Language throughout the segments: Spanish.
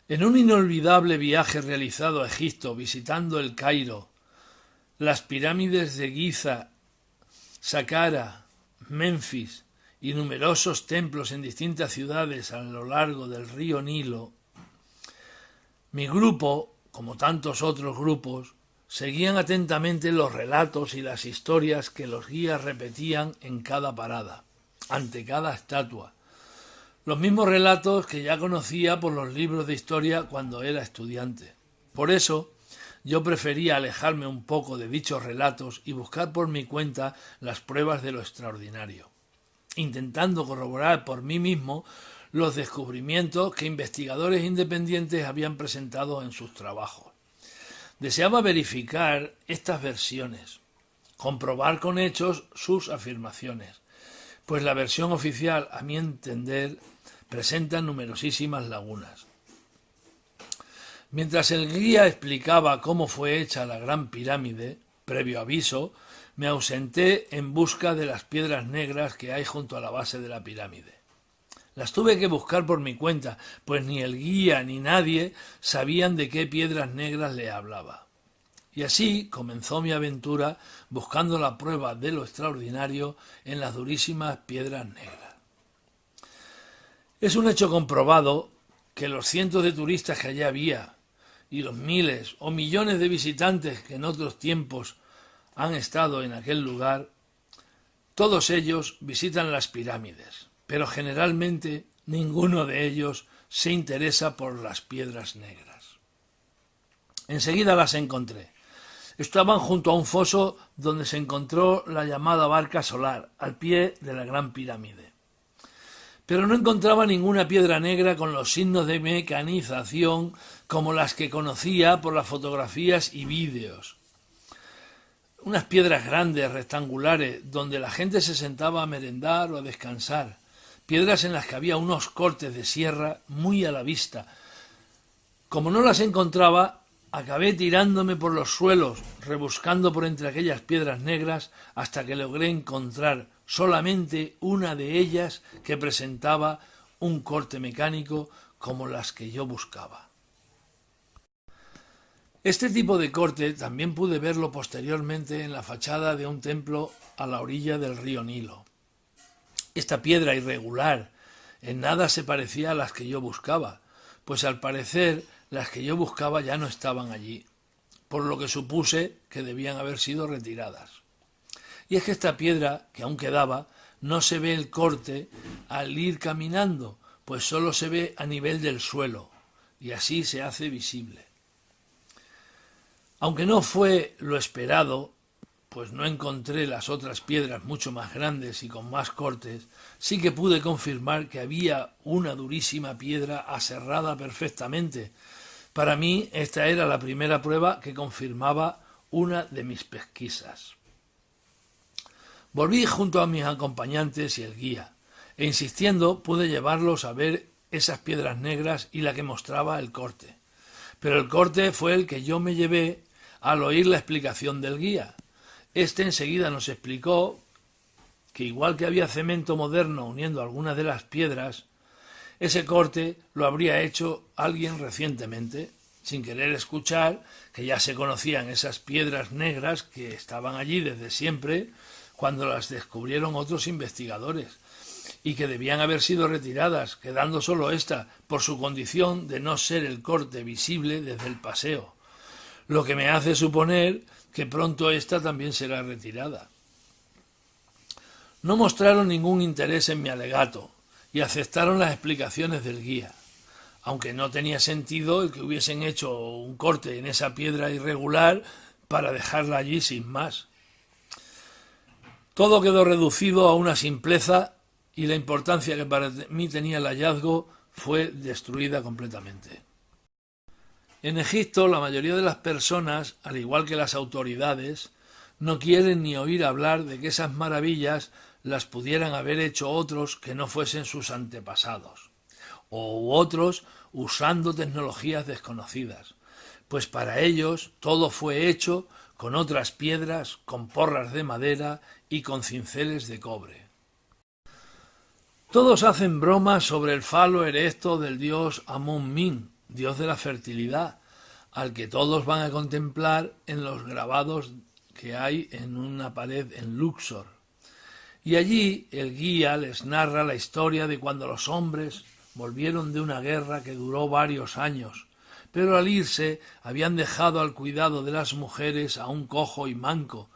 En un inolvidable viaje realizado a Egipto visitando el Cairo, las pirámides de Giza, Saqqara, Menfis y numerosos templos en distintas ciudades a lo largo del río Nilo, mi grupo, como tantos otros grupos, seguían atentamente los relatos y las historias que los guías repetían en cada parada, ante cada estatua. Los mismos relatos que ya conocía por los libros de historia cuando era estudiante. Por eso, yo prefería alejarme un poco de dichos relatos y buscar por mi cuenta las pruebas de lo extraordinario, intentando corroborar por mí mismo los descubrimientos que investigadores independientes habían presentado en sus trabajos. Deseaba verificar estas versiones, comprobar con hechos sus afirmaciones, pues la versión oficial, a mi entender, presenta numerosísimas lagunas. Mientras el guía explicaba cómo fue hecha la Gran Pirámide, previo aviso, me ausenté en busca de las piedras negras que hay junto a la base de la pirámide. Las tuve que buscar por mi cuenta, pues ni el guía ni nadie sabían de qué piedras negras le hablaba. Y así comenzó mi aventura buscando la prueba de lo extraordinario en las durísimas piedras negras. Es un hecho comprobado que los cientos de turistas que allí había y los miles o millones de visitantes que en otros tiempos han estado en aquel lugar, todos ellos visitan las pirámides, pero generalmente ninguno de ellos se interesa por las piedras negras. Enseguida las encontré. Estaban junto a un foso donde se encontró la llamada barca solar, al pie de la Gran Pirámide. Pero no encontraba ninguna piedra negra con los signos de mecanización como las que conocía por las fotografías y vídeos. Unas piedras grandes, rectangulares, donde la gente se sentaba a merendar o a descansar. Piedras en las que había unos cortes de sierra muy a la vista. Como no las encontraba, acabé tirándome por los suelos, rebuscando por entre aquellas piedras negras hasta que logré encontrar solamente una de ellas que presentaba un corte mecánico como las que yo buscaba. Este tipo de corte también pude verlo posteriormente en la fachada de un templo a la orilla del río Nilo. Esta piedra irregular en nada se parecía a las que yo buscaba, pues al parecer las que yo buscaba ya no estaban allí, por lo que supuse que debían haber sido retiradas. Y es que esta piedra, que aún quedaba, no se ve el corte al ir caminando, pues solo se ve a nivel del suelo, y así se hace visible. Aunque no fue lo esperado, pues no encontré las otras piedras mucho más grandes y con más cortes, sí que pude confirmar que había una durísima piedra aserrada perfectamente. Para mí esta era la primera prueba que confirmaba una de mis pesquisas. Volví junto a mis acompañantes y el guía, e insistiendo pude llevarlos a ver esas piedras negras y la que mostraba el corte. Pero el corte fue el que yo me llevé al oír la explicación del guía. Este enseguida nos explicó que igual que había cemento moderno uniendo algunas de las piedras, ese corte lo habría hecho alguien recientemente, sin querer escuchar que ya se conocían esas piedras negras que estaban allí desde siempre cuando las descubrieron otros investigadores, y que debían haber sido retiradas, quedando solo esta por su condición de no ser el corte visible desde el paseo, lo que me hace suponer que pronto esta también será retirada. No mostraron ningún interés en mi alegato y aceptaron las explicaciones del guía, aunque no tenía sentido el que hubiesen hecho un corte en esa piedra irregular para dejarla allí sin más. Todo quedó reducido a una simpleza y la importancia que para mí tenía el hallazgo fue destruida completamente. En Egipto la mayoría de las personas, al igual que las autoridades, no quieren ni oír hablar de que esas maravillas las pudieran haber hecho otros que no fuesen sus antepasados, o otros usando tecnologías desconocidas, pues para ellos todo fue hecho con otras piedras, con porras de madera y con cinceles de cobre. Todos hacen bromas sobre el falo erecto del dios Amón-Min, dios de la fertilidad, al que todos van a contemplar en los grabados que hay en una pared en Luxor. Y allí el guía les narra la historia de cuando los hombres volvieron de una guerra que duró varios años, pero al irse habían dejado al cuidado de las mujeres a un cojo y manco.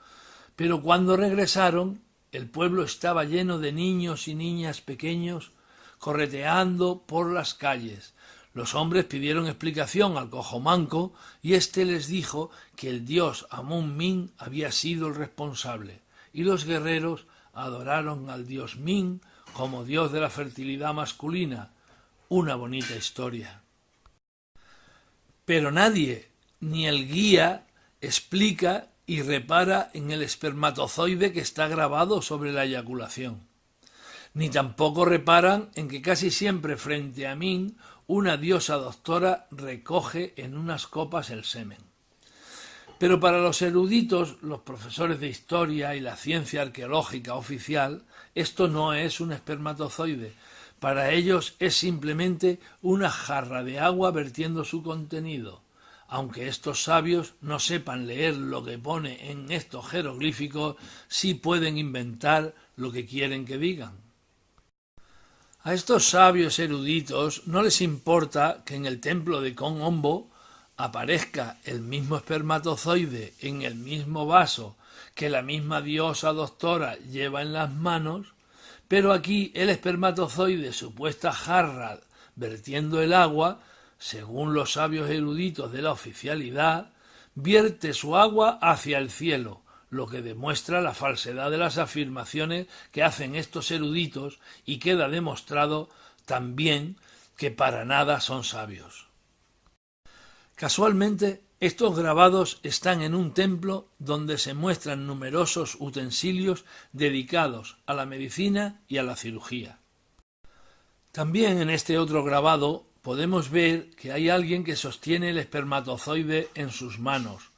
Pero cuando regresaron, el pueblo estaba lleno de niños y niñas pequeños correteando por las calles. Los hombres pidieron explicación al cojo manco y éste les dijo que el dios Amun-Min había sido el responsable, y los guerreros adoraron al dios Min como dios de la fertilidad masculina. Una bonita historia. Pero nadie, ni el guía, explica y repara en el espermatozoide que está grabado sobre la eyaculación. Ni tampoco reparan en que casi siempre frente a Min una diosa doctora recoge en unas copas el semen. Pero para los eruditos, los profesores de historia y la ciencia arqueológica oficial, esto no es un espermatozoide. Para ellos es simplemente una jarra de agua vertiendo su contenido. Aunque estos sabios no sepan leer lo que pone en estos jeroglíficos, sí pueden inventar lo que quieren que digan. A estos sabios eruditos no les importa que en el templo de Kon Ombo aparezca el mismo espermatozoide en el mismo vaso que la misma diosa doctora lleva en las manos, pero aquí el espermatozoide, supuesta jarra vertiendo el agua, según los sabios eruditos de la oficialidad, vierte su agua hacia el cielo, lo que demuestra la falsedad de las afirmaciones que hacen estos eruditos y queda demostrado también que para nada son sabios. Casualmente, estos grabados están en un templo donde se muestran numerosos utensilios dedicados a la medicina y a la cirugía. También en este otro grabado podemos ver que hay alguien que sostiene el espermatozoide en sus manos.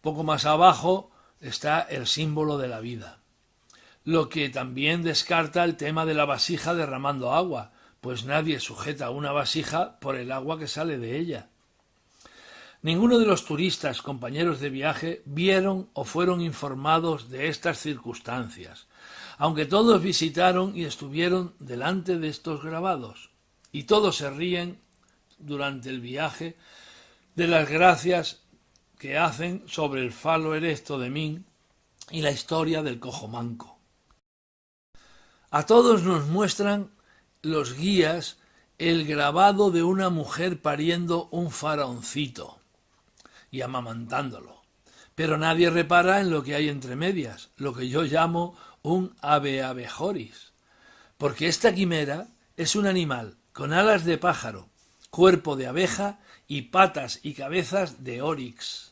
Poco más abajo está el símbolo de la vida, lo que también descarta el tema de la vasija derramando agua, pues nadie sujeta una vasija por el agua que sale de ella. Ninguno de los turistas compañeros de viaje vieron o fueron informados de estas circunstancias, aunque todos visitaron y estuvieron delante de estos grabados, y todos se ríen durante el viaje de las gracias que hacen sobre el falo erecto de Min y la historia del cojo manco. A todos nos muestran los guías el grabado de una mujer pariendo un faraoncito y amamantándolo, pero nadie repara en lo que hay entre medias, lo que yo llamo un abeabejoris, porque esta quimera es un animal con alas de pájaro, cuerpo de abeja y patas y cabezas de orix.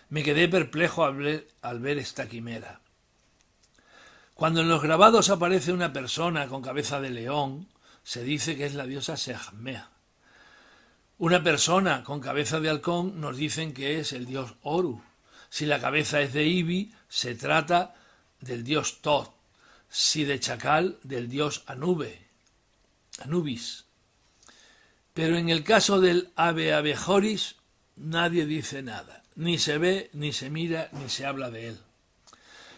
Me quedé perplejo al ver esta quimera. Cuando en los grabados aparece una persona con cabeza de león, se dice que es la diosa Sekhmet. Una persona con cabeza de halcón nos dicen que es el dios Horus. Si la cabeza es de Ibi, se trata del dios Thoth. Si de chacal, del dios Anubis. Pero en el caso del abeabejoris, nadie dice nada. Ni se ve, ni se mira, ni se habla de él.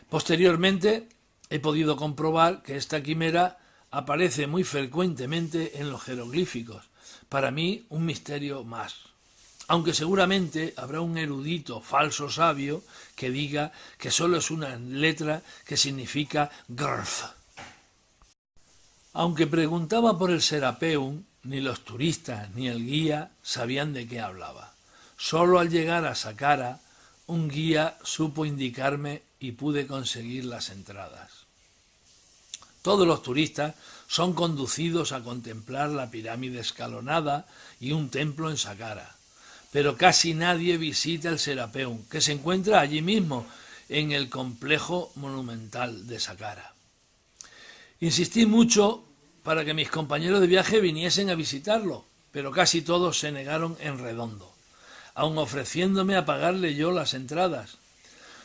Posteriormente, he podido comprobar que esta quimera aparece muy frecuentemente en los jeroglíficos. Para mí, un misterio más. Aunque seguramente habrá un erudito falso sabio que diga que solo es una letra que significa Grf. Aunque preguntaba por el Serapeum, ni los turistas ni el guía sabían de qué hablaba. Solo al llegar a Saqqara, un guía supo indicarme y pude conseguir las entradas. Todos los turistas son conducidos a contemplar la pirámide escalonada y un templo en Saqqara, pero casi nadie visita el Serapeum, que se encuentra allí mismo, en el complejo monumental de Saqqara. Insistí mucho para que mis compañeros de viaje viniesen a visitarlo, pero casi todos se negaron en redondo, aun ofreciéndome a pagarle yo las entradas.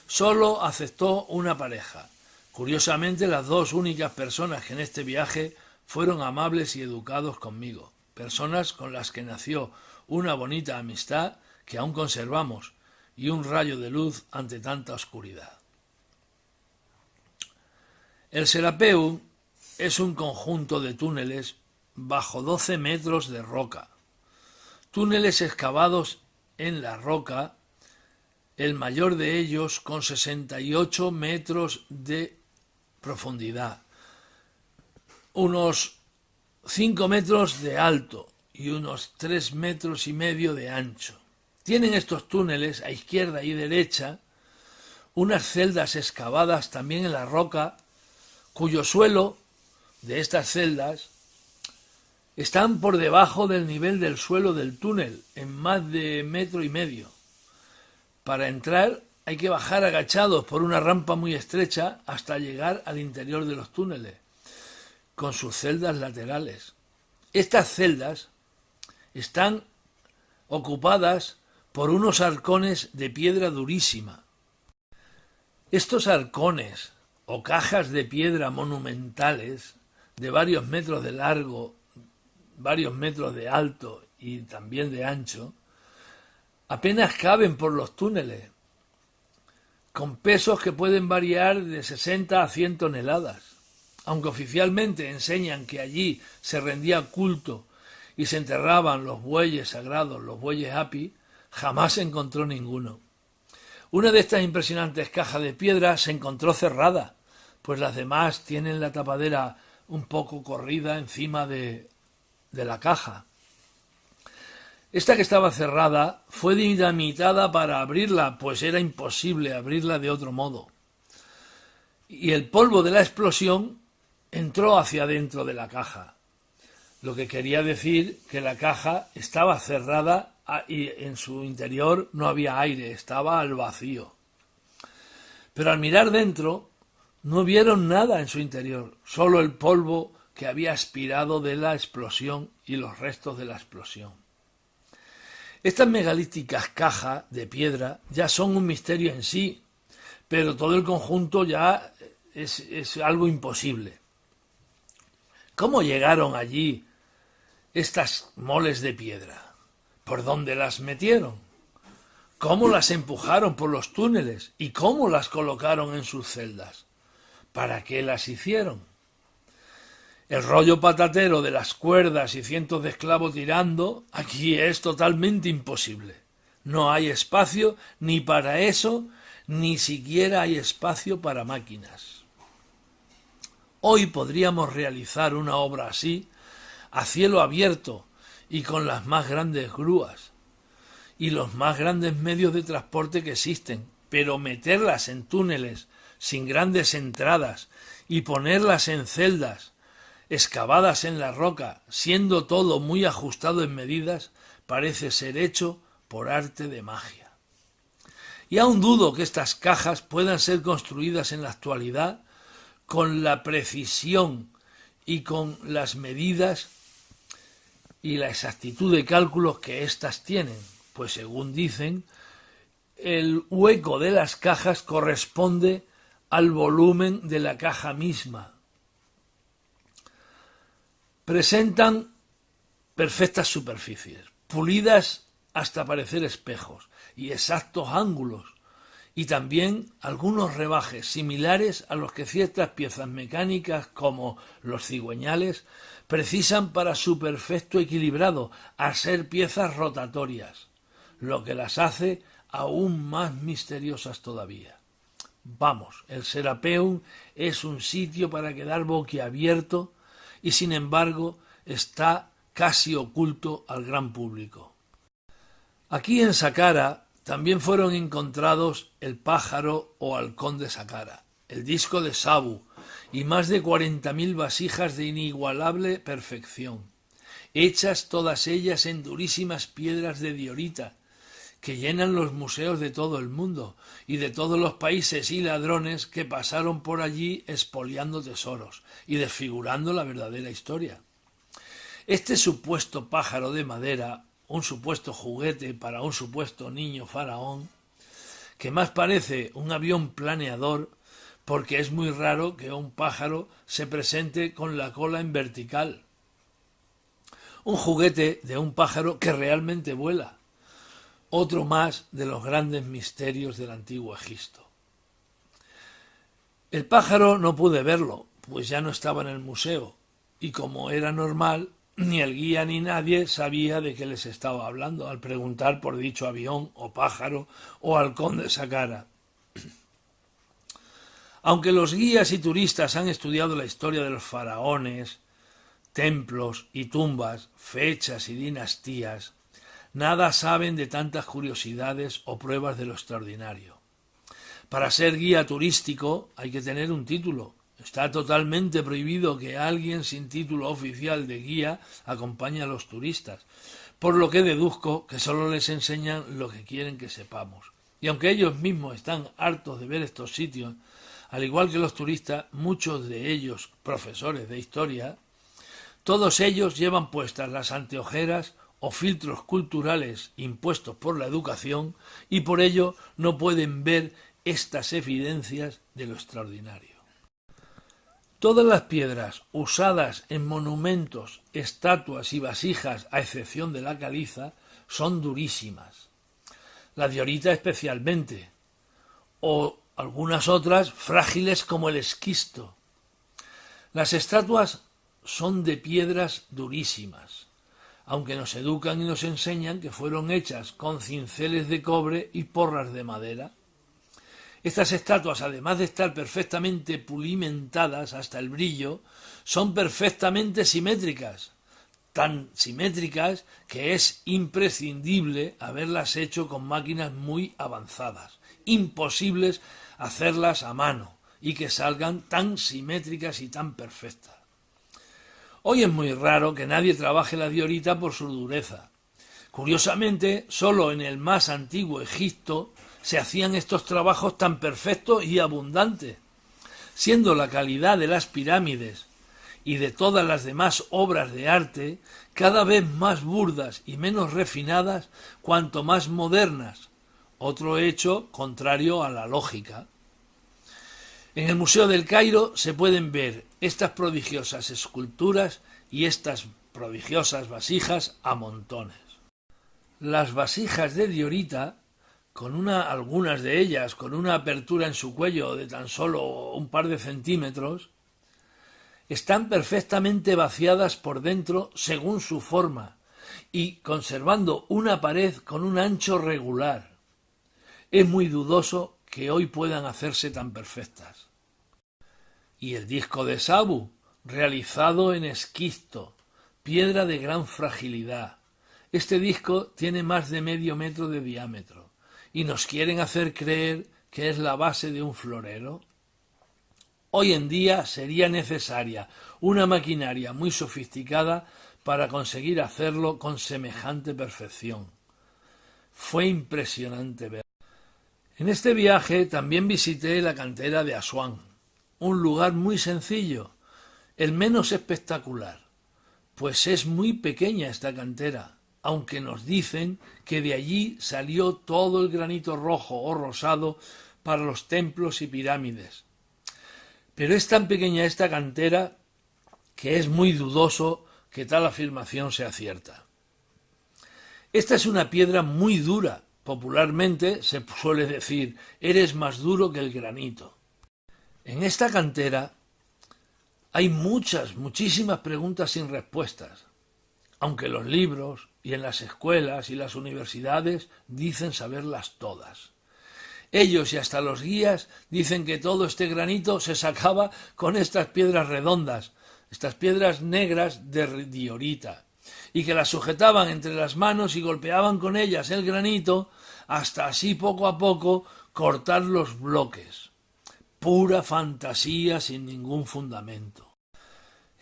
Solo aceptó una pareja. Curiosamente, las dos únicas personas que en este viaje fueron amables y educados conmigo. personas con las que nació una bonita amistad que aún conservamos y un rayo de luz ante tanta oscuridad. El Serapeu es un conjunto de túneles bajo 12 metros de roca, túneles excavados en la roca, el mayor de ellos con 68 metros de profundidad, unos 5 metros de alto y unos 3,5 metros de ancho. Tienen estos túneles a izquierda y derecha unas celdas excavadas también en la roca, cuyo suelo de estas celdas están por debajo del nivel del suelo del túnel, en más de 1,5 metros. Para entrar hay que bajar agachados por una rampa muy estrecha hasta llegar al interior de los túneles, con sus celdas laterales. Estas celdas están ocupadas por unos arcones de piedra durísima. Estos arcones o cajas de piedra monumentales de varios metros de largo, varios metros de alto y también de ancho, apenas caben por los túneles, con pesos que pueden variar de 60 a 100 toneladas. Aunque oficialmente enseñan que allí se rendía culto y se enterraban los bueyes sagrados, los bueyes Api, jamás se encontró ninguno. Una de estas impresionantes cajas de piedra se encontró cerrada, pues las demás tienen la tapadera un poco corrida encima de la caja. Esta que estaba cerrada fue dinamitada para abrirla, pues era imposible abrirla de otro modo. Y el polvo de la explosión entró hacia dentro de la caja, lo que quería decir que la caja estaba cerrada y en su interior no había aire, estaba al vacío. Pero al mirar dentro no vieron nada en su interior, solo el polvo que había aspirado de la explosión y los restos de la explosión. Estas megalíticas cajas de piedra ya son un misterio en sí, pero todo el conjunto ya es algo imposible. ¿Cómo llegaron allí estas moles de piedra? ¿Por dónde las metieron? ¿Cómo las empujaron por los túneles? ¿Y cómo las colocaron en sus celdas? ¿Para qué las hicieron? El rollo patatero de las cuerdas y cientos de esclavos tirando aquí es totalmente imposible. No hay espacio ni para eso, ni siquiera hay espacio para máquinas. Hoy podríamos realizar una obra así, a cielo abierto y con las más grandes grúas y los más grandes medios de transporte que existen, pero meterlas en túneles sin grandes entradas y ponerlas en celdas excavadas en la roca, siendo todo muy ajustado en medidas, parece ser hecho por arte de magia. Y aún dudo que estas cajas puedan ser construidas en la actualidad con la precisión y con las medidas y la exactitud de cálculos que éstas tienen, pues según dicen, el hueco de las cajas corresponde al volumen de la caja misma. Presentan perfectas superficies, pulidas hasta parecer espejos, y exactos ángulos, y también algunos rebajes similares a los que ciertas piezas mecánicas como los cigüeñales precisan para su perfecto equilibrado, a ser piezas rotatorias, lo que las hace aún más misteriosas todavía. Vamos, el Serapeum es un sitio para quedar boquiabierto y sin embargo está casi oculto al gran público. Aquí en Saqqara también fueron encontrados el pájaro o halcón de Saqqara, el disco de Sabu y más de 40.000 vasijas de inigualable perfección, hechas todas ellas en durísimas piedras de diorita, que llenan los museos de todo el mundo y de todos los países y ladrones que pasaron por allí expoliando tesoros y desfigurando la verdadera historia. Este supuesto pájaro de madera, un supuesto juguete para un supuesto niño faraón, que más parece un avión planeador, porque es muy raro que un pájaro se presente con la cola en vertical. un juguete de un pájaro que realmente vuela, otro más de los grandes misterios del antiguo Egipto. El pájaro no pude verlo, pues ya no estaba en el museo, y como era normal, ni el guía ni nadie sabía de qué les estaba hablando al preguntar por dicho avión o pájaro o halcón de Saqqara. Aunque los guías y turistas han estudiado la historia de los faraones, templos y tumbas, fechas y dinastías, nada saben de tantas curiosidades o pruebas de lo extraordinario. Para ser guía turístico hay que tener un título. Está totalmente prohibido que alguien sin título oficial de guía acompañe a los turistas, por lo que deduzco que solo les enseñan lo que quieren que sepamos. Y aunque ellos mismos están hartos de ver estos sitios, al igual que los turistas, muchos de ellos profesores de historia, todos ellos llevan puestas las anteojeras o filtros culturales impuestos por la educación y por ello no pueden ver estas evidencias de lo extraordinario. Todas las piedras usadas en monumentos, estatuas y vasijas, a excepción de la caliza, son durísimas. La diorita especialmente, o algunas otras frágiles como el esquisto. Las estatuas son de piedras durísimas, aunque nos educan y nos enseñan que fueron hechas con cinceles de cobre y porras de madera. Estas estatuas, además de estar perfectamente pulimentadas hasta el brillo, son perfectamente simétricas, tan simétricas que es imprescindible haberlas hecho con máquinas muy avanzadas, imposibles hacerlas a mano y que salgan tan simétricas y tan perfectas. Hoy es muy raro que nadie trabaje la diorita por su dureza. Curiosamente, solo en el más antiguo Egipto se hacían estos trabajos tan perfectos y abundantes, siendo la calidad de las pirámides y de todas las demás obras de arte cada vez más burdas y menos refinadas cuanto más modernas, otro hecho contrario a la lógica. En el Museo del Cairo se pueden ver estas prodigiosas esculturas y estas prodigiosas vasijas a montones. Las vasijas de diorita, algunas de ellas con una apertura en su cuello de tan solo un par de centímetros, están perfectamente vaciadas por dentro según su forma y conservando una pared con un ancho regular. Es muy dudoso que hoy puedan hacerse tan perfectas. Y el disco de Sabu, realizado en esquisto, piedra de gran fragilidad. Este disco tiene más de medio metro de diámetro y nos quieren hacer creer que es la base de un florero. Hoy en día sería necesaria una maquinaria muy sofisticada para conseguir hacerlo con semejante perfección. Fue impresionante ver. En este viaje también visité la cantera de Asuán, un lugar muy sencillo, el menos espectacular, pues es muy pequeña esta cantera, aunque nos dicen que de allí salió todo el granito rojo o rosado para los templos y pirámides. Pero es tan pequeña esta cantera que es muy dudoso que tal afirmación sea cierta. Esta es una piedra muy dura. Popularmente se suele decir, eres más duro que el granito. En esta cantera hay muchísimas preguntas sin respuestas, aunque los libros y en las escuelas y las universidades dicen saberlas todas. Ellos y hasta los guías dicen que todo este granito se sacaba con estas piedras redondas, estas piedras negras de diorita, y que las sujetaban entre las manos y golpeaban con ellas el granito hasta así poco a poco cortar los bloques. Pura fantasía sin ningún fundamento.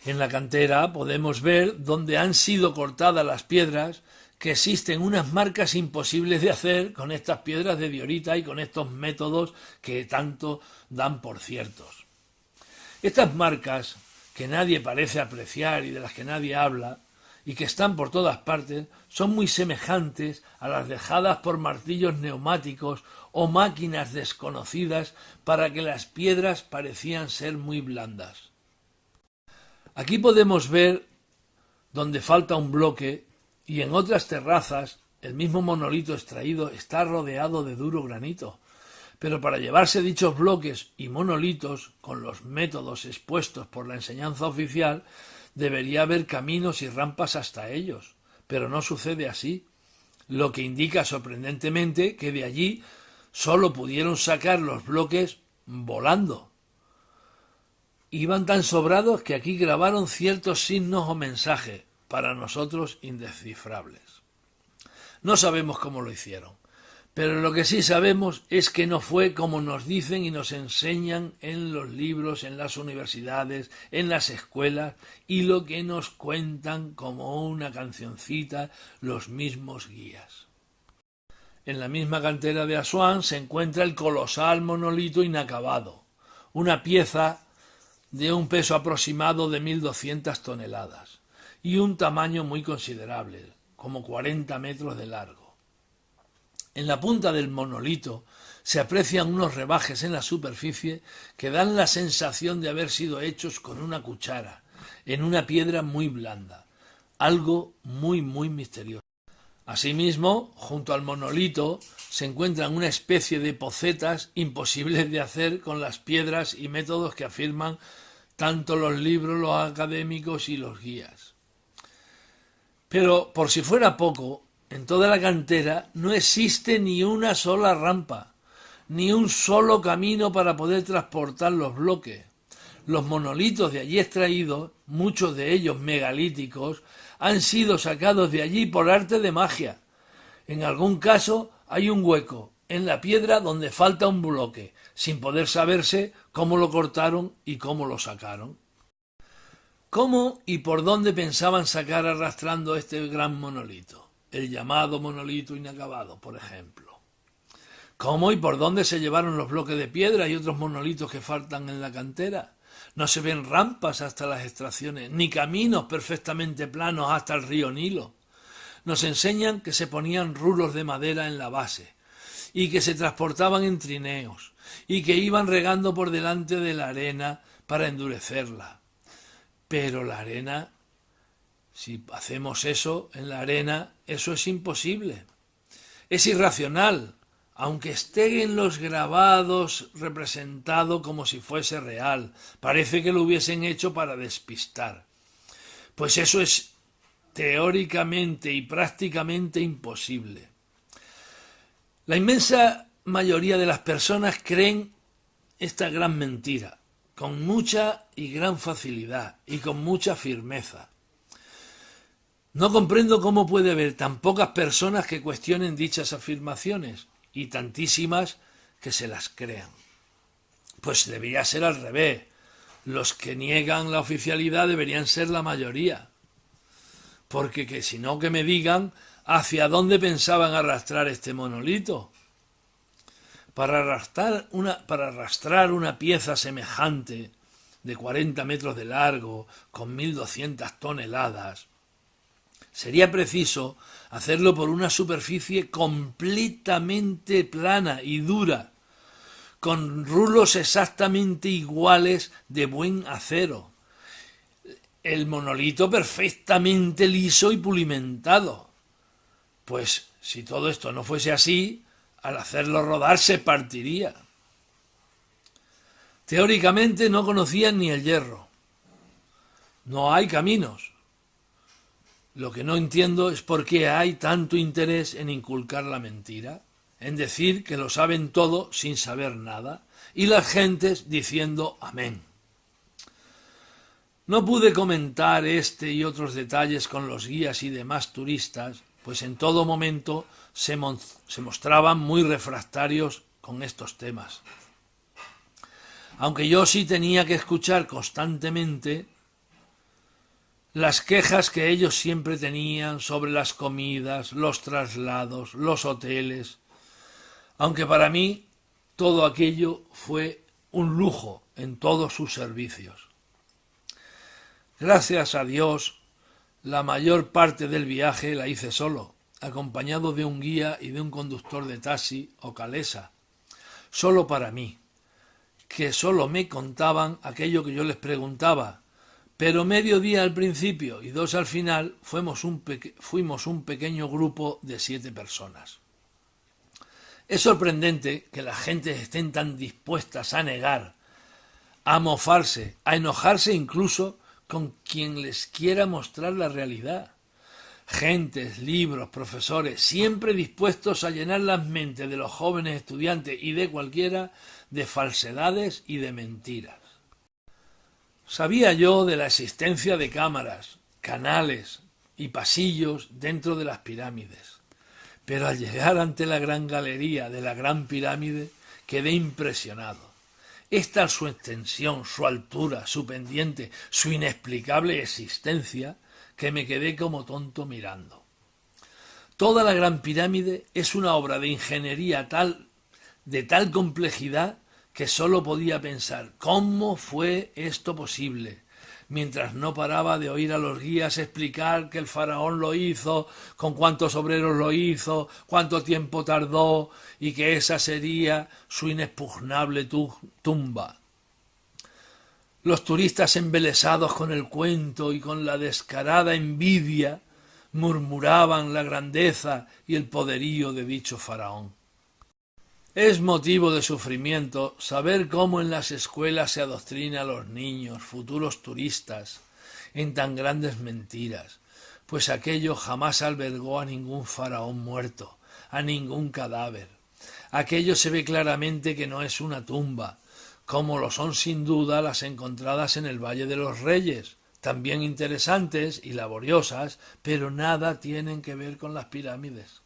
En la cantera podemos ver dónde han sido cortadas las piedras, que existen unas marcas imposibles de hacer con estas piedras de diorita y con estos métodos que tanto dan por ciertos. Estas marcas, que nadie parece apreciar y de las que nadie habla, y que están por todas partes, son muy semejantes a las dejadas por martillos neumáticos o máquinas desconocidas para que las piedras parecían ser muy blandas. Aquí podemos ver donde falta un bloque, y en otras terrazas el mismo monolito extraído está rodeado de duro granito. Pero para llevarse dichos bloques y monolitos, con los métodos expuestos por la enseñanza oficial, debería haber caminos y rampas hasta ellos. Pero no sucede así, lo que indica sorprendentemente que de allí sólo pudieron sacar los bloques volando. Iban tan sobrados que aquí grabaron ciertos signos o mensajes, para nosotros indescifrables. No sabemos cómo lo hicieron, pero lo que sí sabemos es que no fue como nos dicen y nos enseñan en los libros, en las universidades, en las escuelas, y lo que nos cuentan como una cancioncita los mismos guías. En la misma cantera de Asuán se encuentra el colosal monolito inacabado, una pieza de un peso aproximado de 1.200 toneladas y un tamaño muy considerable, como 40 metros de largo. En la punta del monolito se aprecian unos rebajes en la superficie que dan la sensación de haber sido hechos con una cuchara, en una piedra muy blanda, algo muy misterioso. Asimismo, junto al monolito se encuentran una especie de pocetas imposibles de hacer con las piedras y métodos que afirman tanto los libros, los académicos y los guías. Pero, por si fuera poco, en toda la cantera no existe ni una sola rampa, ni un solo camino para poder transportar los bloques. Los monolitos de allí extraídos, muchos de ellos megalíticos, han sido sacados de allí por arte de magia. En algún caso hay un hueco en la piedra donde falta un bloque, sin poder saberse cómo lo cortaron y cómo lo sacaron. ¿Cómo y por dónde pensaban sacar arrastrando este gran monolito? El llamado monolito inacabado, por ejemplo. ¿Cómo y por dónde se llevaron los bloques de piedra y otros monolitos que faltan en la cantera? No se ven rampas hasta las extracciones, ni caminos perfectamente planos hasta el río Nilo. Nos enseñan que se ponían rulos de madera en la base, y que se transportaban en trineos, y que iban regando por delante de la arena para endurecerla. Pero la arena, si hacemos eso en la arena, eso es imposible. Es irracional, aunque esté en los grabados representado como si fuese real. Parece que lo hubiesen hecho para despistar. Pues eso es teóricamente y prácticamente imposible. La inmensa mayoría de las personas creen esta gran mentira, con mucha y gran facilidad y con mucha firmeza. No comprendo cómo puede haber tan pocas personas que cuestionen dichas afirmaciones y tantísimas que se las crean. Pues debería ser al revés. Los que niegan la oficialidad deberían ser la mayoría. Porque que si no, que me digan hacia dónde pensaban arrastrar este monolito. Para arrastrar una pieza semejante de 40 metros de largo, con 1.200 toneladas, sería preciso hacerlo por una superficie completamente plana y dura, con rulos exactamente iguales de buen acero. El monolito perfectamente liso y pulimentado. Pues si todo esto no fuese así, al hacerlo rodar se partiría. Teóricamente no conocían ni el hierro. No hay caminos. Lo que no entiendo es por qué hay tanto interés en inculcar la mentira, en decir que lo saben todo sin saber nada, y las gentes diciendo amén. No pude comentar este y otros detalles con los guías y demás turistas, pues en todo momento se mostraban muy refractarios con estos temas. Aunque yo sí tenía que escuchar constantemente las quejas que ellos siempre tenían sobre las comidas, los traslados, los hoteles, aunque para mí todo aquello fue un lujo en todos sus servicios. Gracias a Dios, la mayor parte del viaje la hice solo, acompañado de un guía y de un conductor de taxi o calesa, solo para mí, que solo me contaban aquello que yo les preguntaba, pero medio día al principio y 2 al final fuimos un pequeño grupo de 7 personas. Es sorprendente que las gentes estén tan dispuestas a negar, a mofarse, a enojarse incluso con quien les quiera mostrar la realidad. Gentes, libros, profesores, siempre dispuestos a llenar las mentes de los jóvenes estudiantes y de cualquiera de falsedades y de mentiras. Sabía yo de la existencia de cámaras, canales y pasillos dentro de las pirámides, pero al llegar ante la gran galería de la Gran Pirámide quedé impresionado. Es tal su extensión, su altura, su pendiente, su inexplicable existencia, que me quedé como tonto mirando. Toda la Gran Pirámide es una obra de ingeniería de tal complejidad que sólo podía pensar ¿cómo fue esto posible? Mientras no paraba de oír a los guías explicar que el faraón lo hizo, con cuántos obreros lo hizo, cuánto tiempo tardó y que esa sería su inexpugnable tumba. Los turistas embelesados con el cuento y con la descarada envidia murmuraban la grandeza y el poderío de dicho faraón. Es motivo de sufrimiento saber cómo en las escuelas se adoctrina a los niños, futuros turistas, en tan grandes mentiras, pues aquello jamás albergó a ningún faraón muerto, a ningún cadáver. Aquello se ve claramente que no es una tumba, como lo son sin duda las encontradas en el Valle de los Reyes, también interesantes y laboriosas, pero nada tienen que ver con las pirámides.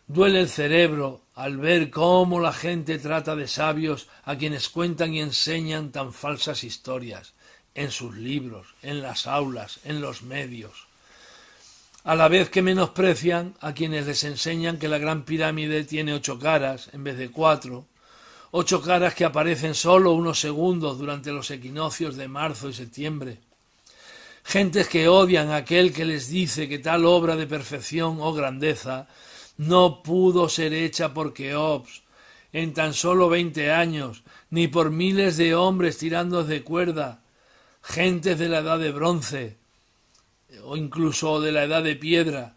Duele el cerebro al ver cómo la gente trata de sabios a quienes cuentan y enseñan tan falsas historias, en sus libros, en las aulas, en los medios. A la vez que menosprecian a quienes les enseñan que la Gran Pirámide tiene 8 caras en vez de 4, 8 caras que aparecen solo unos segundos durante los equinoccios de marzo y septiembre. Gentes que odian a aquel que les dice que tal obra de perfección o grandeza no pudo ser hecha por Keops en tan solo 20 años, ni por miles de hombres tirando de cuerda, gentes de la edad de bronce, o incluso de la edad de piedra,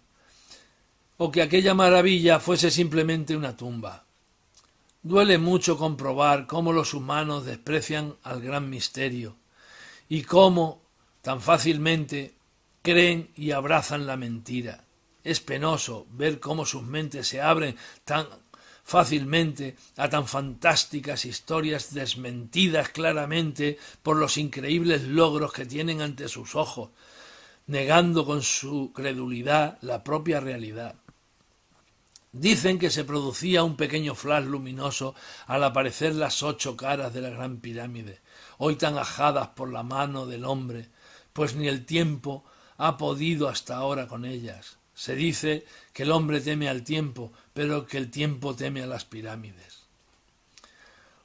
o que aquella maravilla fuese simplemente una tumba. Duele mucho comprobar cómo los humanos desprecian al gran misterio, y cómo, tan fácilmente, creen y abrazan la mentira. Es penoso ver cómo sus mentes se abren tan fácilmente a tan fantásticas historias desmentidas claramente por los increíbles logros que tienen ante sus ojos, negando con su credulidad la propia realidad. Dicen que se producía un pequeño flash luminoso al aparecer las 8 caras de la Gran Pirámide, hoy tan ajadas por la mano del hombre, pues ni el tiempo ha podido hasta ahora con ellas. Se dice que el hombre teme al tiempo, pero que el tiempo teme a las pirámides.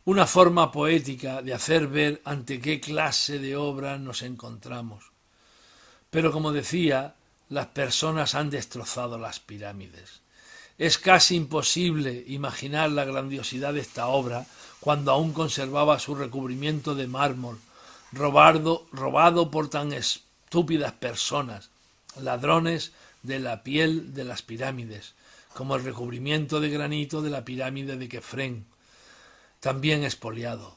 Una forma poética de hacer ver ante qué clase de obra nos encontramos. Pero como decía, las personas han destrozado las pirámides. Es casi imposible imaginar la grandiosidad de esta obra cuando aún conservaba su recubrimiento de mármol, robado por tan estúpidas personas, ladrones de la piel de las pirámides, como el recubrimiento de granito de la pirámide de Kefren, también expoliado.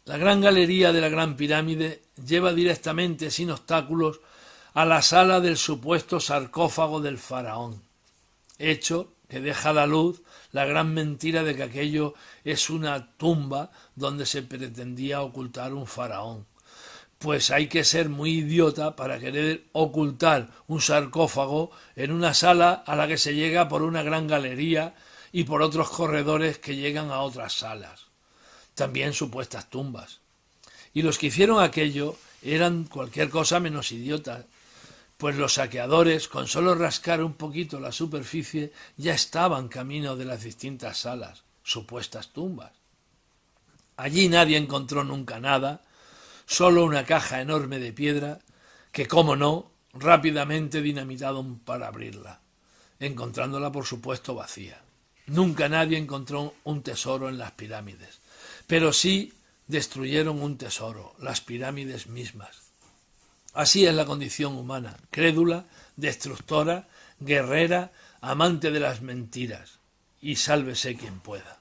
La gran galería de la Gran Pirámide lleva directamente, sin obstáculos, a la sala del supuesto sarcófago del faraón, hecho que deja a la luz la gran mentira de que aquello es una tumba donde se pretendía ocultar un faraón. Pues hay que ser muy idiota para querer ocultar un sarcófago en una sala a la que se llega por una gran galería y por otros corredores que llegan a otras salas, también supuestas tumbas. Y los que hicieron aquello eran cualquier cosa menos idiotas, pues los saqueadores, con solo rascar un poquito la superficie, ya estaban camino de las distintas salas, supuestas tumbas. Allí nadie encontró nunca nada, solo una caja enorme de piedra que, cómo no, rápidamente dinamitaron para abrirla, encontrándola por supuesto vacía. Nunca nadie encontró un tesoro en las pirámides, pero sí destruyeron un tesoro, las pirámides mismas. Así es la condición humana, crédula, destructora, guerrera, amante de las mentiras, y sálvese quien pueda.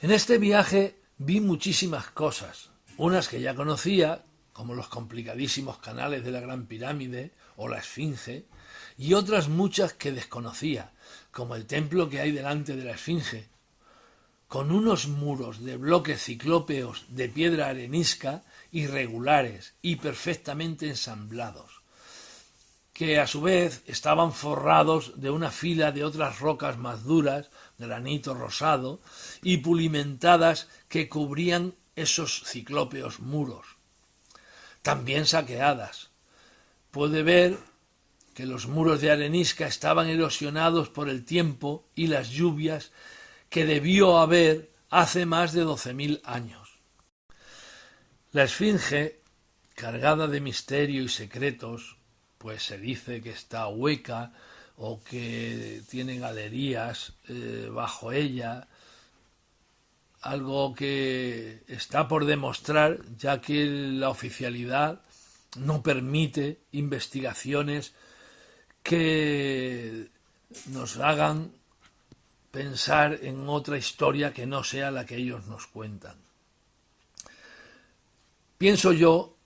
En este viaje vi muchísimas cosas, unas que ya conocía, como los complicadísimos canales de la Gran Pirámide o la Esfinge, y otras muchas que desconocía, como el templo que hay delante de la Esfinge, con unos muros de bloques ciclópeos de piedra arenisca irregulares y perfectamente ensamblados, que a su vez estaban forrados de una fila de otras rocas más duras, granito rosado, y pulimentadas que cubrían esos ciclópeos muros, también saqueadas. Puede ver que los muros de arenisca estaban erosionados por el tiempo y las lluvias que debió haber hace más de 12.000 años. La Esfinge, cargada de misterio y secretos, pues se dice que está hueca o que tiene galerías bajo ella, algo que está por demostrar, ya que la oficialidad no permite investigaciones que nos hagan pensar en otra historia que no sea la que ellos nos cuentan. Pienso yo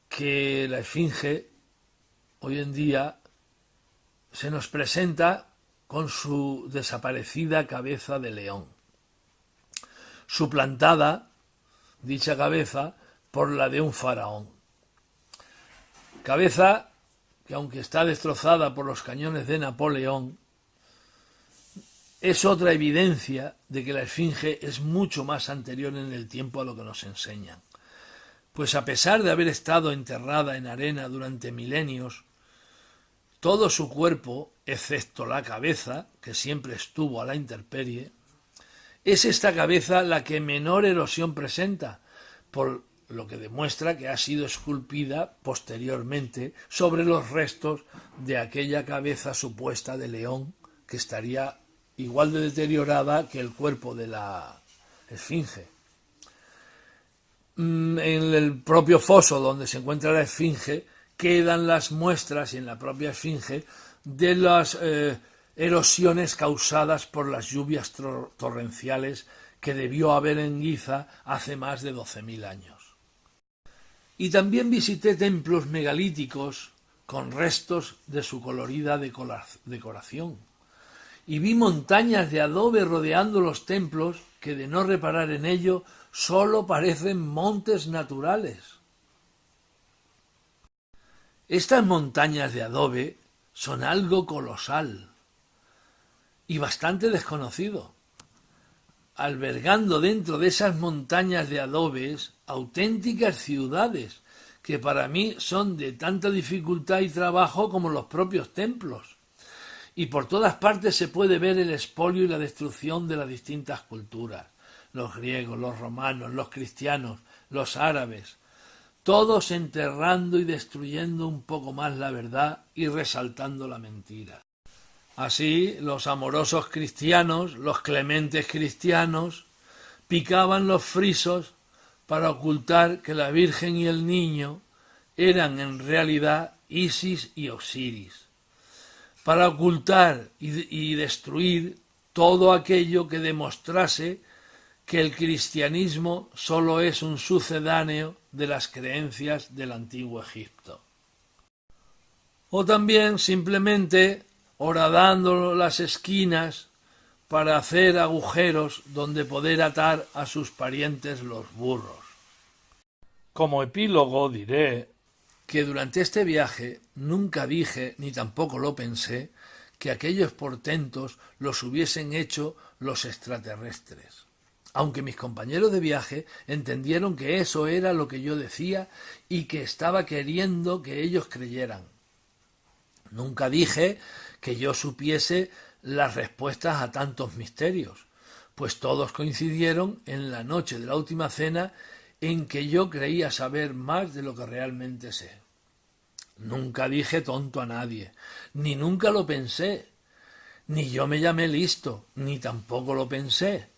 que la Esfinge hoy en día se nos presenta con su desaparecida cabeza de león, suplantada, dicha cabeza, por la de un faraón. Cabeza que, aunque está destrozada por los cañones de Napoleón, es otra evidencia de que la Esfinge es mucho más anterior en el tiempo a lo que nos enseñan. Pues a pesar de haber estado enterrada en arena durante milenios, todo su cuerpo, excepto la cabeza, que siempre estuvo a la intemperie, es esta cabeza la que menor erosión presenta, por lo que demuestra que ha sido esculpida posteriormente sobre los restos de aquella cabeza supuesta de león, que estaría igual de deteriorada que el cuerpo de la Esfinge. En el propio foso donde se encuentra la Esfinge quedan las muestras, y en la propia Esfinge, de las erosiones causadas por las lluvias torrenciales que debió haber en Giza hace más de 12.000 años. Y también visité templos megalíticos con restos de su colorida decoración, y vi montañas de adobe rodeando los templos que, de no reparar en ello, sólo parecen montes naturales. Estas montañas de adobe son algo colosal y bastante desconocido, albergando dentro de esas montañas de adobes auténticas ciudades que para mí son de tanta dificultad y trabajo como los propios templos. Y por todas partes se puede ver el expolio y la destrucción de las distintas culturas, los griegos, los romanos, los cristianos, los árabes, todos enterrando y destruyendo un poco más la verdad y resaltando la mentira. Así, los amorosos cristianos, los clementes cristianos, picaban los frisos para ocultar que la Virgen y el niño eran en realidad Isis y Osiris, para ocultar y destruir todo aquello que demostrase que el cristianismo sólo es un sucedáneo de las creencias del antiguo Egipto. O también simplemente horadando las esquinas para hacer agujeros donde poder atar a sus parientes los burros. Como epílogo diré que durante este viaje nunca dije, ni tampoco lo pensé, que aquellos portentos los hubiesen hecho los extraterrestres, aunque mis compañeros de viaje entendieron que eso era lo que yo decía y que estaba queriendo que ellos creyeran. Nunca dije que yo supiese las respuestas a tantos misterios, pues todos coincidieron en la noche de la última cena en que yo creía saber más de lo que realmente sé. Nunca dije tonto a nadie, ni nunca lo pensé, ni yo me llamé listo, ni tampoco lo pensé,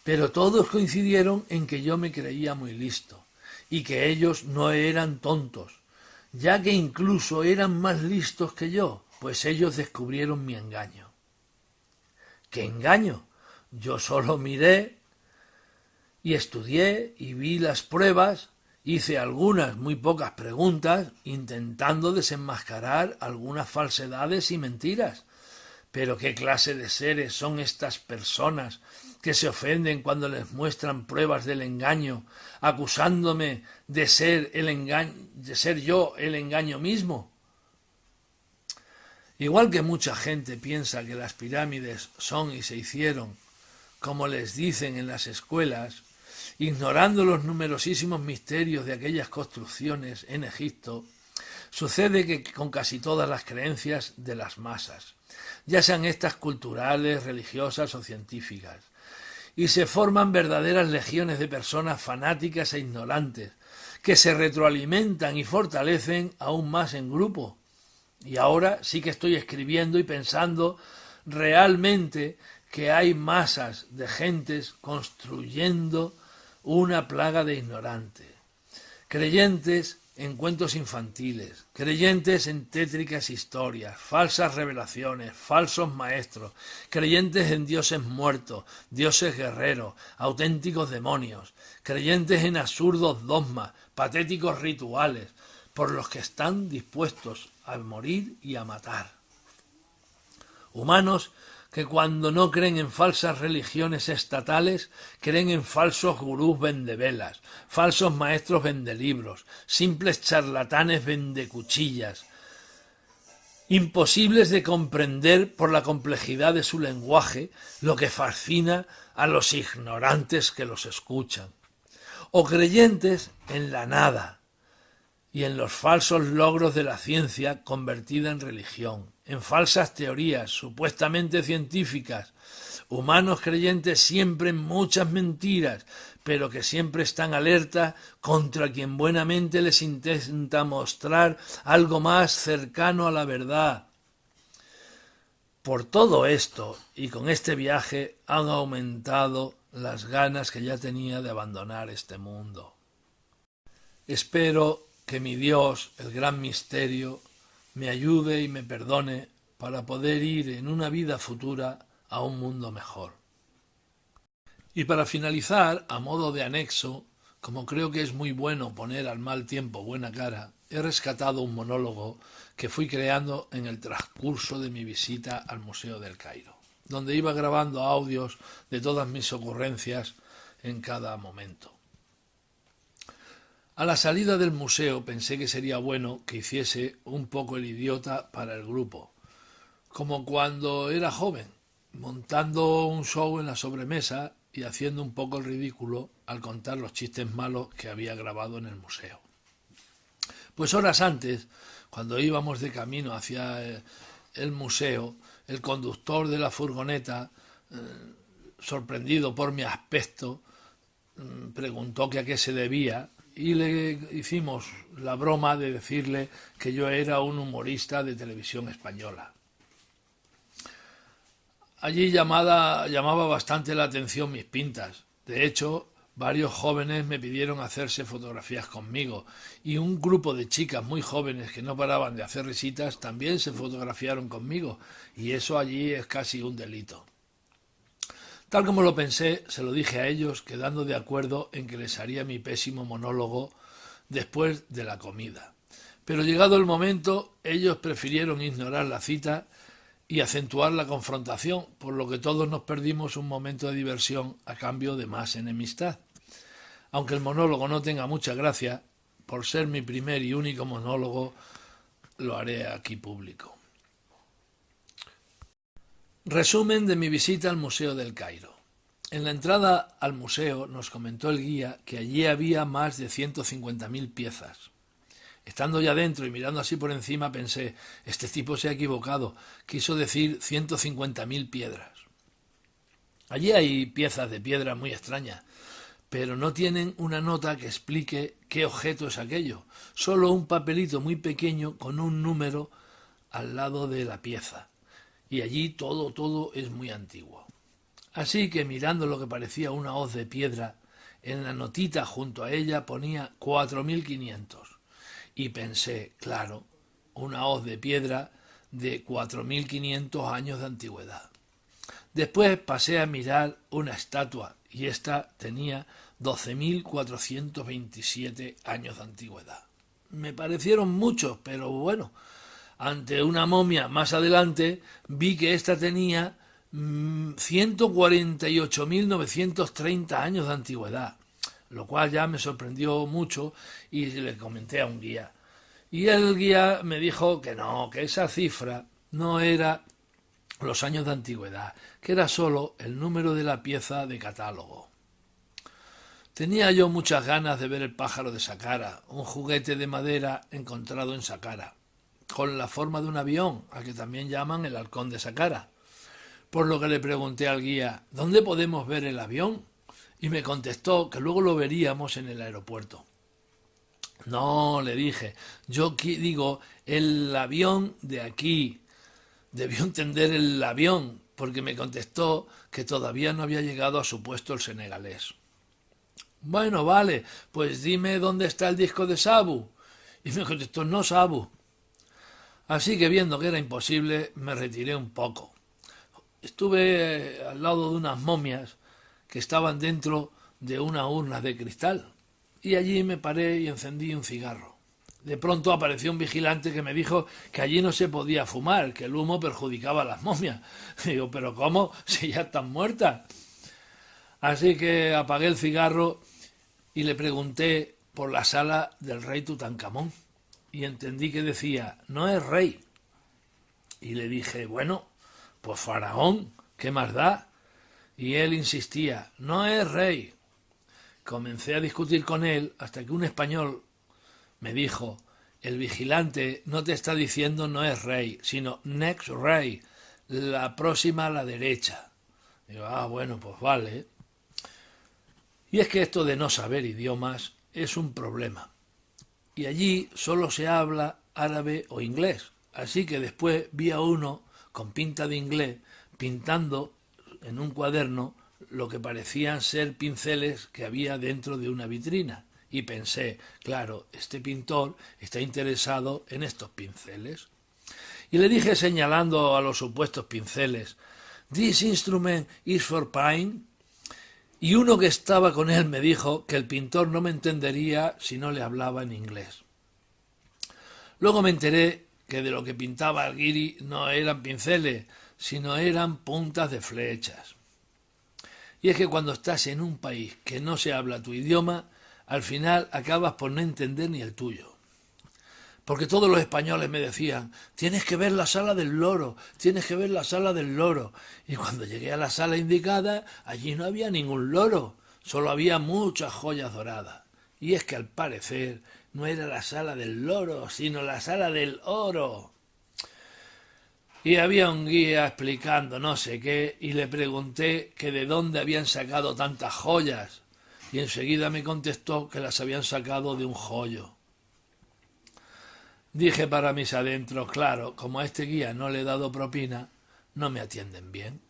pero todos coincidieron en que yo me creía muy listo, y que ellos no eran tontos, ya que incluso eran más listos que yo, pues ellos descubrieron mi engaño. ¿Qué engaño? Yo solo miré y estudié y vi las pruebas, hice algunas muy pocas preguntas, intentando desenmascarar algunas falsedades y mentiras. Pero ¿qué clase de seres son estas personas que se ofenden cuando les muestran pruebas del engaño, acusándome de ser yo el engaño mismo? Igual que mucha gente piensa que las pirámides son y se hicieron, como les dicen en las escuelas, ignorando los numerosísimos misterios de aquellas construcciones en Egipto, sucede que con casi todas las creencias de las masas, ya sean estas culturales, religiosas o científicas, y se forman verdaderas legiones de personas fanáticas e ignorantes, que se retroalimentan y fortalecen aún más en grupo. Y ahora sí que estoy escribiendo y pensando realmente que hay masas de gentes construyendo una plaga de ignorantes, creyentes en cuentos infantiles, creyentes en tétricas historias, falsas revelaciones, falsos maestros, creyentes en dioses muertos, dioses guerreros, auténticos demonios, creyentes en absurdos dogmas, patéticos rituales, por los que están dispuestos a morir y a matar. Humanos que cuando no creen en falsas religiones estatales, creen en falsos gurús vendevelas, falsos maestros vendelibros, simples charlatanes vendecuchillas, imposibles de comprender por la complejidad de su lenguaje, lo que fascina a los ignorantes que los escuchan, o creyentes en la nada y en los falsos logros de la ciencia convertida en religión, en falsas teorías supuestamente científicas, humanos creyentes siempre en muchas mentiras, pero que siempre están alerta contra quien buenamente les intenta mostrar algo más cercano a la verdad. Por todo esto y con este viaje han aumentado las ganas que ya tenía de abandonar este mundo. Espero que mi Dios, el gran misterio, me ayude y me perdone para poder ir en una vida futura a un mundo mejor. Y para finalizar, a modo de anexo, como creo que es muy bueno poner al mal tiempo buena cara, he rescatado un monólogo que fui creando en el transcurso de mi visita al Museo del Cairo, donde iba grabando audios de todas mis ocurrencias en cada momento. A la salida del museo pensé que sería bueno que hiciese un poco el idiota para el grupo, como cuando era joven, montando un show en la sobremesa y haciendo un poco el ridículo al contar los chistes malos que había grabado en el museo. Pues horas antes, cuando íbamos de camino hacia el museo, el conductor de la furgoneta, sorprendido por mi aspecto, preguntó que a qué se debía, y le hicimos la broma de decirle que yo era un humorista de televisión española. Allí llamaba bastante la atención mis pintas. De hecho, varios jóvenes me pidieron hacerse fotografías conmigo y un grupo de chicas muy jóvenes que no paraban de hacer risitas también se fotografiaron conmigo, y eso allí es casi un delito. Tal como lo pensé, se lo dije a ellos, quedando de acuerdo en que les haría mi pésimo monólogo después de la comida. Pero llegado el momento, ellos prefirieron ignorar la cita y acentuar la confrontación, por lo que todos nos perdimos un momento de diversión a cambio de más enemistad. Aunque el monólogo no tenga mucha gracia, por ser mi primer y único monólogo, lo haré aquí público. Resumen de mi visita al Museo del Cairo. En la entrada al museo nos comentó el guía que allí había más de 150.000 piezas. Estando ya dentro y mirando así por encima pensé, este tipo se ha equivocado, quiso decir 150.000 piedras. Allí hay piezas de piedra muy extrañas, pero no tienen una nota que explique qué objeto es aquello, solo un papelito muy pequeño con un número al lado de la pieza. Y allí todo es muy antiguo. Así que mirando lo que parecía una hoz de piedra, en la notita junto a ella ponía 4.500. Y pensé, claro, una hoz de piedra de 4.500 años de antigüedad. Después pasé a mirar una estatua y ésta tenía 12.427 años de antigüedad. Me parecieron muchos, pero bueno, ante una momia más adelante vi que ésta tenía 148.930 años de antigüedad, lo cual ya me sorprendió mucho y le comenté a un guía. Y el guía me dijo que no, que esa cifra no era los años de antigüedad, que era solo el número de la pieza de catálogo. Tenía yo muchas ganas de ver el pájaro de Saqqara, un juguete de madera encontrado en Saqqara, con la forma de un avión, al que también llaman el halcón de Saqqara. Por lo que le pregunté al guía, ¿dónde podemos ver el avión? Y me contestó que luego lo veríamos en el aeropuerto. No, le dije, yo digo el avión de aquí. Debió entender el avión, porque me contestó que todavía no había llegado a su puesto el senegalés. Bueno, vale, pues dime dónde está el disco de Sabu. Y me contestó, no Sabu. Así que viendo que era imposible, me retiré un poco. Estuve al lado de unas momias que estaban dentro de una urna de cristal, y allí me paré y encendí un cigarro. De pronto apareció un vigilante que me dijo que allí no se podía fumar, que el humo perjudicaba a las momias. Digo, ¿pero cómo? Si ya están muertas. Así que apagué el cigarro y le pregunté por la sala del rey Tutankamón. Y entendí que decía, no es rey. Y le dije, bueno, pues faraón, ¿qué más da? Y él insistía, no es rey. Comencé a discutir con él hasta que un español me dijo, el vigilante no te está diciendo no es rey, sino next rey, la próxima a la derecha. Digo, bueno, pues vale. Y es que esto de no saber idiomas es un problema. Y allí solo se habla árabe o inglés. Así que después vi a uno con pinta de inglés pintando en un cuaderno lo que parecían ser pinceles que había dentro de una vitrina. Y pensé, claro, este pintor está interesado en estos pinceles. Y le dije señalando a los supuestos pinceles, «This instrument is for paint». Y uno que estaba con él me dijo que el pintor no me entendería si no le hablaba en inglés. Luego me enteré que de lo que pintaba el guiri no eran pinceles, sino eran puntas de flechas. Y es que cuando estás en un país que no se habla tu idioma, al final acabas por no entender ni el tuyo. Porque todos los españoles me decían, tienes que ver la sala del loro, tienes que ver la sala del loro. Y cuando llegué a la sala indicada, allí no había ningún loro, solo había muchas joyas doradas. Y es que al parecer no era la sala del loro, sino la sala del oro. Y había un guía explicando no sé qué, y le pregunté que de dónde habían sacado tantas joyas. Y enseguida me contestó que las habían sacado de un joyo. Dije para mis adentros, claro, como a este guía no le he dado propina, no me atienden bien.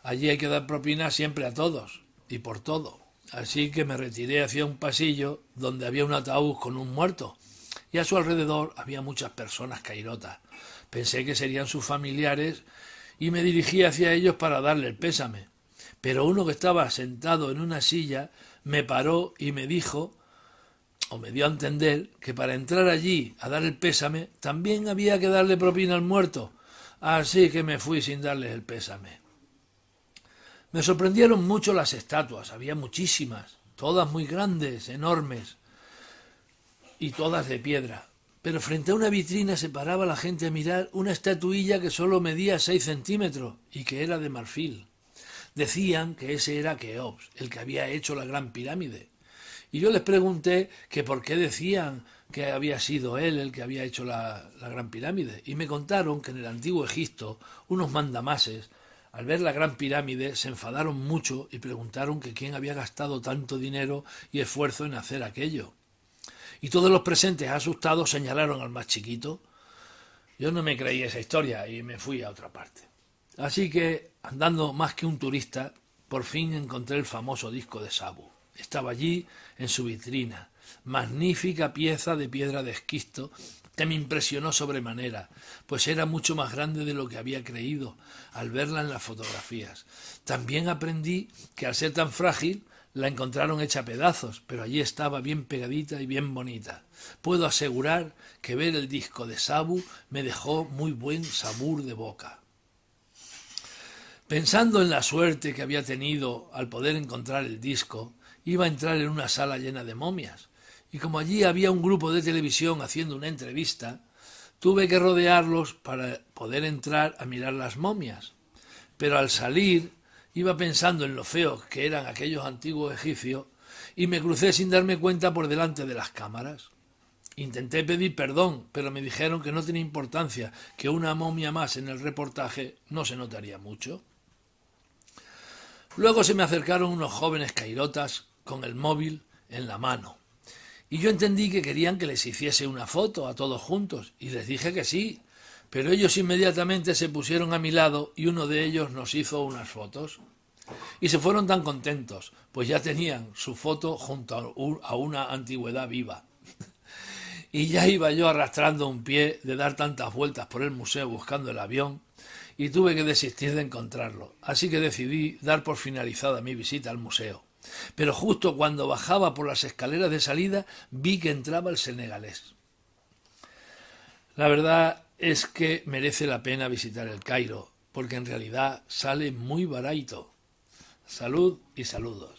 Allí hay que dar propina siempre a todos, y por todo. Así que me retiré hacia un pasillo donde había un ataúd con un muerto, y a su alrededor había muchas personas cairotas. Pensé que serían sus familiares y me dirigí hacia ellos para darle el pésame. Pero uno que estaba sentado en una silla me paró y me dijo, o me dio a entender, que para entrar allí a dar el pésame también había que darle propina al muerto. Así que me fui sin darles el pésame. Me sorprendieron mucho las estatuas, había muchísimas, todas muy grandes, enormes, y todas de piedra. Pero frente a una vitrina se paraba la gente a mirar una estatuilla que solo medía 6 centímetros y que era de marfil. Decían que ese era Keops, el que había hecho la Gran Pirámide. Y yo les pregunté que por qué decían que había sido él el que había hecho la Gran Pirámide. Y me contaron que en el antiguo Egipto unos mandamases, al ver la Gran Pirámide, se enfadaron mucho y preguntaron que quién había gastado tanto dinero y esfuerzo en hacer aquello. Y todos los presentes asustados señalaron al más chiquito. Yo no me creí esa historia y me fui a otra parte. Así que, andando más que un turista, por fin encontré el famoso disco de Sabu. Estaba allí en su vitrina magnífica pieza de piedra de esquisto que me impresionó sobremanera, pues era mucho más grande de lo que había creído al verla en las fotografías. También aprendí que al ser tan frágil la encontraron hecha a pedazos, pero allí estaba bien pegadita y bien bonita. Puedo asegurar que ver el disco de Sabu me dejó muy buen sabor de boca. Pensando en la suerte que había tenido al poder encontrar el disco, iba a entrar en una sala llena de momias, y como allí había un grupo de televisión haciendo una entrevista, tuve que rodearlos para poder entrar a mirar las momias. Pero al salir iba pensando en lo feos que eran aquellos antiguos egipcios y me crucé sin darme cuenta por delante de las cámaras. Intenté pedir perdón, pero me dijeron que no tenía importancia, que una momia más en el reportaje no se notaría mucho. Luego se me acercaron unos jóvenes cairotas con el móvil en la mano. Y yo entendí que querían que les hiciese una foto a todos juntos, y les dije que sí, pero ellos inmediatamente se pusieron a mi lado y uno de ellos nos hizo unas fotos. Y se fueron tan contentos, pues ya tenían su foto junto a una antigüedad viva. Y ya iba yo arrastrando un pie de dar tantas vueltas por el museo buscando el avión, y tuve que desistir de encontrarlo, así que decidí dar por finalizada mi visita al museo. Pero justo cuando bajaba por las escaleras de salida vi que entraba el senegalés. La verdad es que merece la pena visitar el Cairo, porque en realidad sale muy barato. Salud y saludos.